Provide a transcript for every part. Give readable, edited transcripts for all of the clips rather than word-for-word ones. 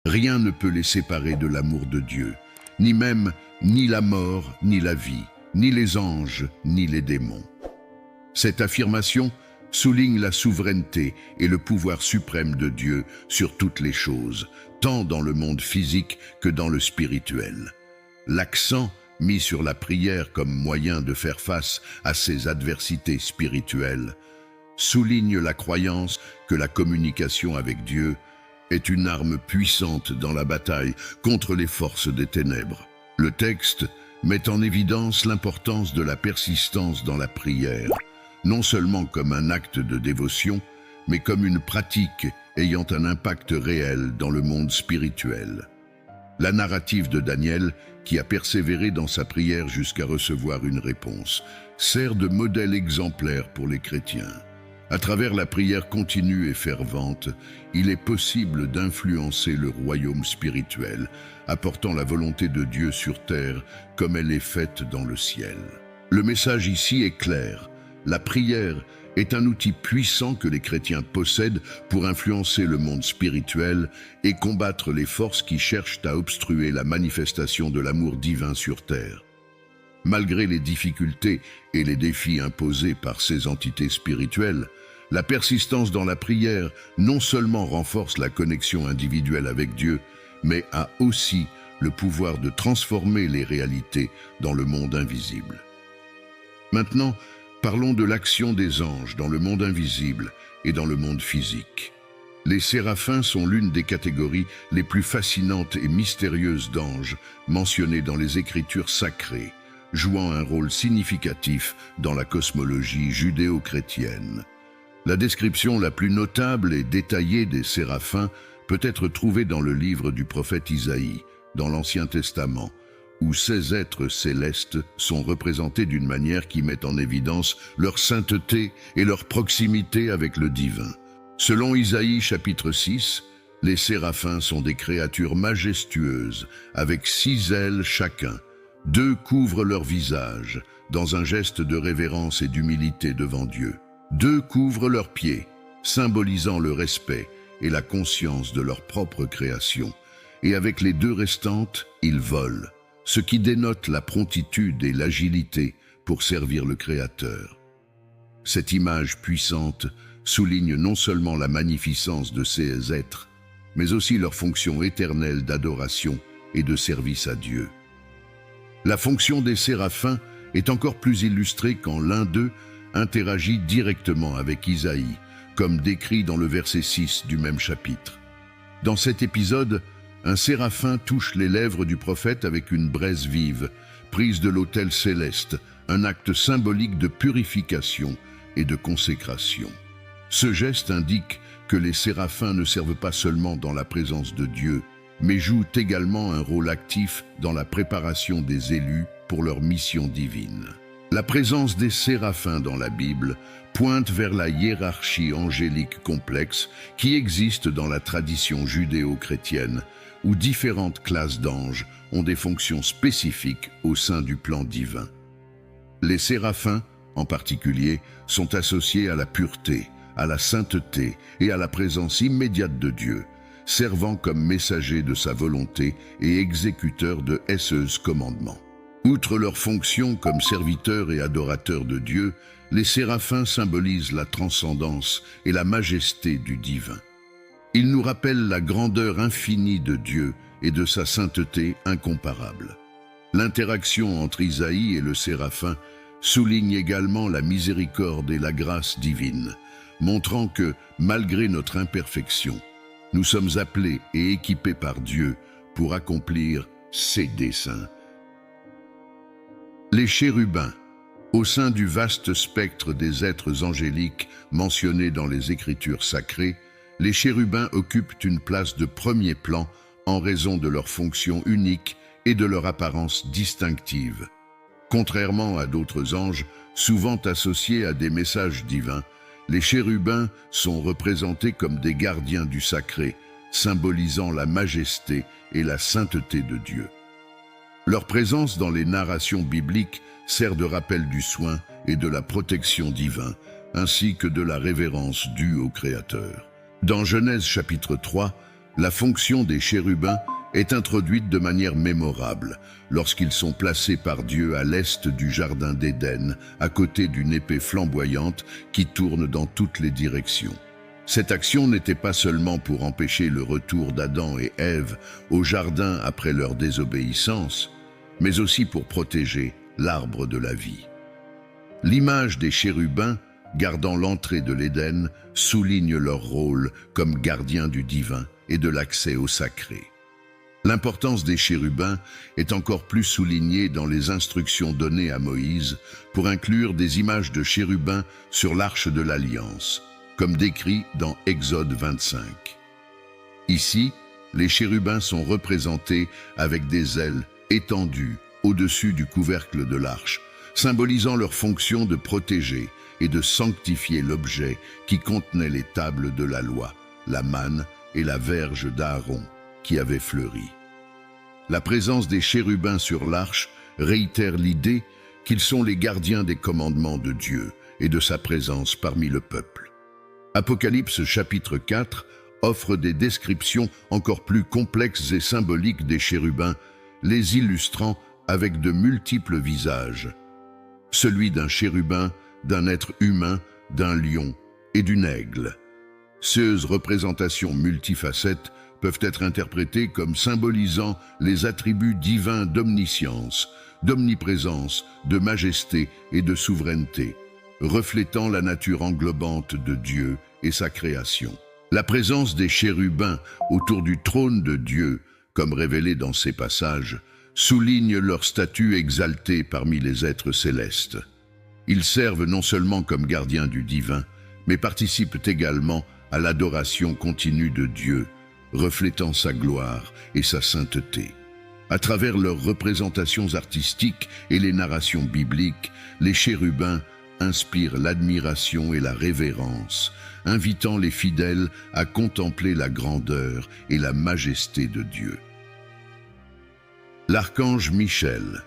Rien ne peut les séparer de l'amour de Dieu, ni même ni la mort, ni la vie, ni les anges, ni les démons. Cette affirmation souligne la souveraineté et le pouvoir suprême de Dieu sur toutes les choses, tant dans le monde physique que dans le spirituel. L'accent mis sur la prière comme moyen de faire face à ces adversités spirituelles souligne la croyance que la communication avec Dieu est une arme puissante dans la bataille contre les forces des ténèbres. Le texte met en évidence l'importance de la persistance dans la prière, non seulement comme un acte de dévotion, mais comme une pratique ayant un impact réel dans le monde spirituel. La narrative de Daniel, qui a persévéré dans sa prière jusqu'à recevoir une réponse, sert de modèle exemplaire pour les chrétiens. À travers la prière continue et fervente, il est possible d'influencer le royaume spirituel, apportant la volonté de Dieu sur terre comme elle est faite dans le ciel. Le message ici est clair. La prière est un outil puissant que les chrétiens possèdent pour influencer le monde spirituel et combattre les forces qui cherchent à obstruer la manifestation de l'amour divin sur terre. Malgré les difficultés et les défis imposés par ces entités spirituelles, la persistance dans la prière non seulement renforce la connexion individuelle avec Dieu, mais a aussi le pouvoir de transformer les réalités dans le monde invisible. Maintenant, parlons de l'action des anges dans le monde invisible et dans le monde physique. Les séraphins sont l'une des catégories les plus fascinantes et mystérieuses d'anges mentionnées dans les Écritures sacrées, jouant un rôle significatif dans la cosmologie judéo-chrétienne. La description la plus notable et détaillée des séraphins peut être trouvée dans le livre du prophète Isaïe, dans l'Ancien Testament, où ces êtres célestes sont représentés d'une manière qui met en évidence leur sainteté et leur proximité avec le divin. Selon Isaïe chapitre 6, les séraphins sont des créatures majestueuses, avec 6 ailes chacun. 2 couvrent leur visage, dans un geste de révérence et d'humilité devant Dieu. 2 couvrent leurs pieds, symbolisant le respect et la conscience de leur propre création. Et avec les 2 restantes, ils volent, ce qui dénote la promptitude et l'agilité pour servir le Créateur. Cette image puissante souligne non seulement la magnificence de ces êtres, mais aussi leur fonction éternelle d'adoration et de service à Dieu. La fonction des séraphins est encore plus illustrée quand l'un d'eux interagit directement avec Isaïe, comme décrit dans le verset 6 du même chapitre. Dans cet épisode, un séraphin touche les lèvres du prophète avec une braise vive, prise de l'autel céleste, un acte symbolique de purification et de consécration. Ce geste indique que les séraphins ne servent pas seulement dans la présence de Dieu, mais jouent également un rôle actif dans la préparation des élus pour leur mission divine. La présence des séraphins dans la Bible pointe vers la hiérarchie angélique complexe qui existe dans la tradition judéo-chrétienne, où différentes classes d'anges ont des fonctions spécifiques au sein du plan divin. Les séraphins, en particulier, sont associés à la pureté, à la sainteté et à la présence immédiate de Dieu, servant comme messagers de sa volonté et exécuteurs de ses commandements. Outre leur fonction comme serviteurs et adorateurs de Dieu, les séraphins symbolisent la transcendance et la majesté du divin. Ils nous rappellent la grandeur infinie de Dieu et de sa sainteté incomparable. L'interaction entre Isaïe et le séraphin souligne également la miséricorde et la grâce divine, montrant que, malgré notre imperfection, nous sommes appelés et équipés par Dieu pour accomplir ses desseins. Les chérubins, au sein du vaste spectre des êtres angéliques mentionnés dans les Écritures sacrées, les chérubins occupent une place de premier plan en raison de leur fonction unique et de leur apparence distinctive. Contrairement à d'autres anges, souvent associés à des messages divins, les chérubins sont représentés comme des gardiens du sacré, symbolisant la majesté et la sainteté de Dieu. Leur présence dans les narrations bibliques sert de rappel du soin et de la protection divin, ainsi que de la révérence due au Créateur. Dans Genèse chapitre 3, La fonction des chérubins est introduite de manière mémorable lorsqu'ils sont placés par Dieu à l'est du jardin d'Éden, à côté d'une épée flamboyante qui tourne dans toutes les directions. Cette action n'était pas seulement pour empêcher le retour d'Adam et Ève au jardin après leur désobéissance, mais aussi pour protéger l'arbre de la vie. L'image des chérubins, gardant l'entrée de l'Éden, souligne leur rôle comme gardiens du divin et de l'accès au sacré. L'importance des chérubins est encore plus soulignée dans les instructions données à Moïse pour inclure des images de chérubins sur l'arche de l'Alliance, comme décrit dans Exode 25. Ici, les chérubins sont représentés avec des ailes étendues au-dessus du couvercle de l'arche, symbolisant leur fonction de protéger et de sanctifier l'objet qui contenait les tables de la loi, la manne et la verge d'Aaron qui avait fleuri. La présence des chérubins sur l'arche réitère l'idée qu'ils sont les gardiens des commandements de Dieu et de sa présence parmi le peuple. Apocalypse chapitre 4 offre des descriptions encore plus complexes et symboliques des chérubins, les illustrant avec de multiples visages. Celui d'un chérubin, d'un être humain, d'un lion et d'une aigle. Ces représentations multifacettes peuvent être interprétées comme symbolisant les attributs divins d'omniscience, d'omniprésence, de majesté et de souveraineté, reflétant la nature englobante de Dieu et sa création. La présence des chérubins autour du trône de Dieu, comme révélé dans ces passages, souligne leur statut exalté parmi les êtres célestes. Ils servent non seulement comme gardiens du divin, mais participent également à l'adoration continue de Dieu, reflétant sa gloire et sa sainteté. À travers leurs représentations artistiques et les narrations bibliques, les chérubins inspirent l'admiration et la révérence, invitant les fidèles à contempler la grandeur et la majesté de Dieu. L'archange Michel,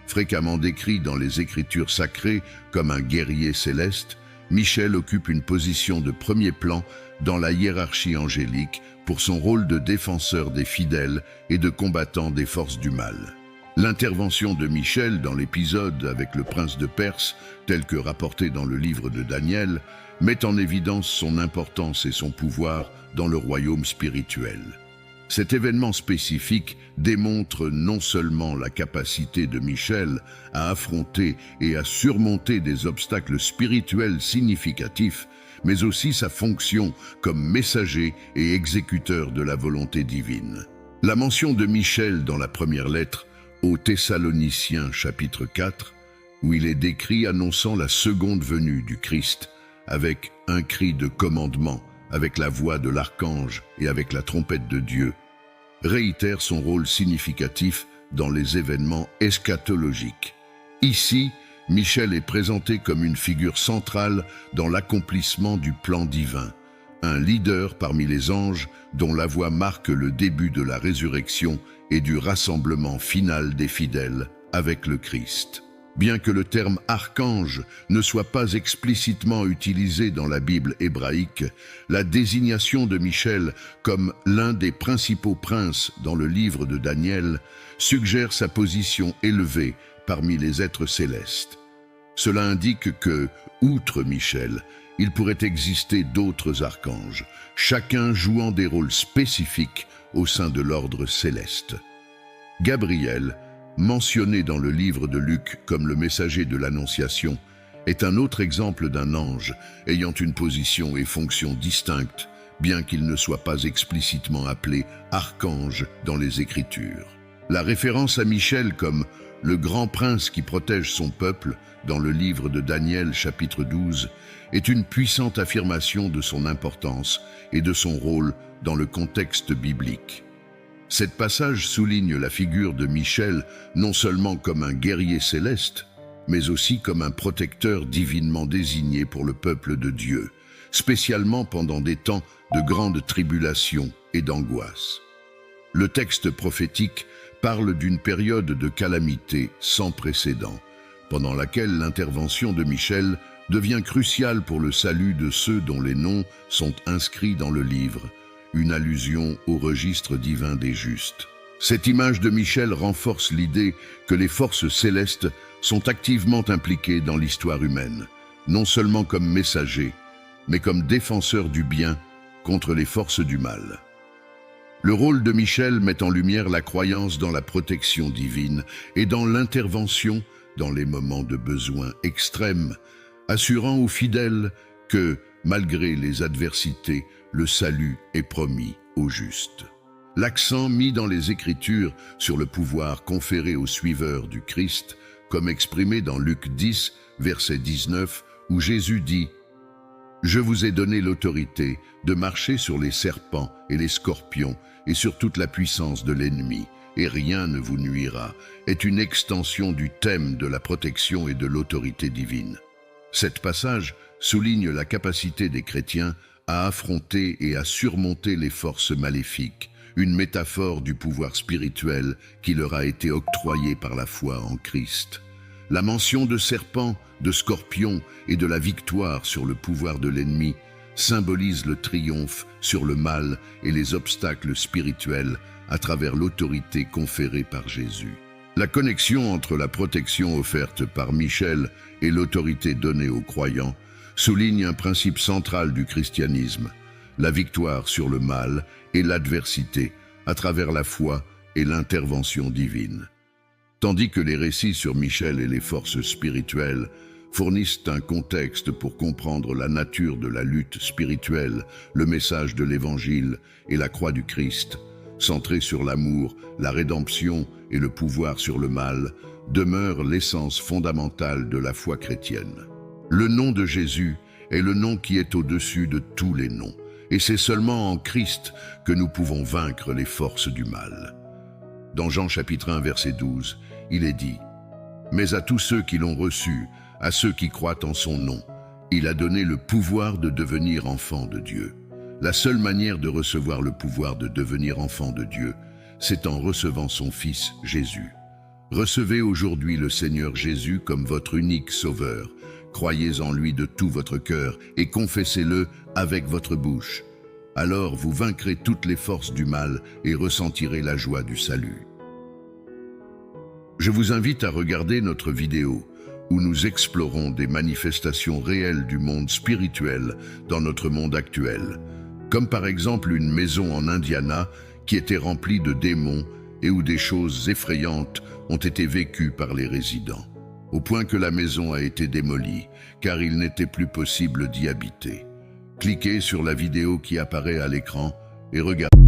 fréquemment décrit dans les Écritures sacrées comme un guerrier céleste, Michel occupe une position de premier plan dans la hiérarchie angélique pour son rôle de défenseur des fidèles et de combattant des forces du mal. L'intervention de Michel dans l'épisode avec le prince de Perse, tel que rapporté dans le livre de Daniel, met en évidence son importance et son pouvoir dans le royaume spirituel. Cet événement spécifique démontre non seulement la capacité de Michel à affronter et à surmonter des obstacles spirituels significatifs, mais aussi sa fonction comme messager et exécuteur de la volonté divine. La mention de Michel dans la première lettre aux Thessaloniciens chapitre 4, où il est décrit annonçant la seconde venue du Christ, avec un cri de commandement, avec la voix de l'archange et avec la trompette de Dieu, réitère son rôle significatif dans les événements eschatologiques. Ici, Michel est présenté comme une figure centrale dans l'accomplissement du plan divin, un leader parmi les anges dont la voix marque le début de la résurrection et du rassemblement final des fidèles avec le Christ. Bien que le terme archange ne soit pas explicitement utilisé dans la Bible hébraïque, la désignation de Michel comme l'un des principaux princes dans le livre de Daniel suggère sa position élevée parmi les êtres célestes. Cela indique que, outre Michel, il pourrait exister d'autres archanges, chacun jouant des rôles spécifiques au sein de l'ordre céleste. Gabriel, mentionné dans le livre de Luc comme le messager de l'Annonciation, est un autre exemple d'un ange ayant une position et fonction distinctes, bien qu'il ne soit pas explicitement appelé archange dans les Écritures. La référence à Michel comme le grand prince qui protège son peuple dans le livre de Daniel chapitre 12 est une puissante affirmation de son importance et de son rôle dans le contexte biblique. Cet passage souligne la figure de Michel non seulement comme un guerrier céleste, mais aussi comme un protecteur divinement désigné pour le peuple de Dieu, spécialement pendant des temps de grande tribulation et d'angoisse. Le texte prophétique parle d'une période de calamité sans précédent, pendant laquelle l'intervention de Michel devient cruciale pour le salut de ceux dont les noms sont inscrits dans le livre, une allusion au registre divin des justes. Cette image de Michel renforce l'idée que les forces célestes sont activement impliquées dans l'histoire humaine, non seulement comme messagers, mais comme défenseurs du bien contre les forces du mal. Le rôle de Michel met en lumière la croyance dans la protection divine et dans l'intervention dans les moments de besoin extrêmes, assurant aux fidèles que, malgré les adversités, le salut est promis aux justes. L'accent mis dans les Écritures sur le pouvoir conféré aux suiveurs du Christ, comme exprimé dans Luc 10, verset 19, où Jésus dit « Je vous ai donné l'autorité de marcher sur les serpents et les scorpions et sur toute la puissance de l'ennemi, et rien ne vous nuira », est une extension du thème de la protection et de l'autorité divine. Cet passage souligne la capacité des chrétiens à affronter et à surmonter les forces maléfiques, une métaphore du pouvoir spirituel qui leur a été octroyé par la foi en Christ. La mention de serpents, de scorpions et de la victoire sur le pouvoir de l'ennemi symbolise le triomphe sur le mal et les obstacles spirituels à travers l'autorité conférée par Jésus. La connexion entre la protection offerte par Michel et l'autorité donnée aux croyants souligne un principe central du christianisme, la victoire sur le mal et l'adversité à travers la foi et l'intervention divine. Tandis que les récits sur Michel et les forces spirituelles fournissent un contexte pour comprendre la nature de la lutte spirituelle, le message de l'Évangile et la croix du Christ, centré sur l'amour, la rédemption et le pouvoir sur le mal, demeure l'essence fondamentale de la foi chrétienne. Le nom de Jésus est le nom qui est au-dessus de tous les noms, et c'est seulement en Christ que nous pouvons vaincre les forces du mal. Dans Jean chapitre 1, verset 12, il est dit « Mais à tous ceux qui l'ont reçu, à ceux qui croient en son nom, il a donné le pouvoir de devenir enfants de Dieu. » La seule manière de recevoir le pouvoir de devenir enfant de Dieu, c'est en recevant son Fils Jésus. Recevez aujourd'hui le Seigneur Jésus comme votre unique Sauveur. Croyez en lui de tout votre cœur et confessez-le avec votre bouche. Alors vous vaincrez toutes les forces du mal et ressentirez la joie du salut. Je vous invite à regarder notre vidéo où nous explorons des manifestations réelles du monde spirituel dans notre monde actuel, comme par exemple une maison en Indiana qui était remplie de démons et où des choses effrayantes ont été vécues par les résidents, au point que la maison a été démolie, car il n'était plus possible d'y habiter. Cliquez sur la vidéo qui apparaît à l'écran et regardez.